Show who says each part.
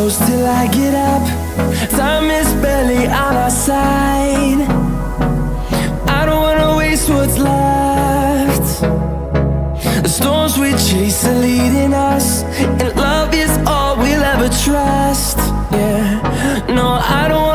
Speaker 1: close till I get up. Time is barely on our side. I don't wanna waste what's left. The storms we chase are leading us, and love is all we'll ever trust. Yeah, no, I don't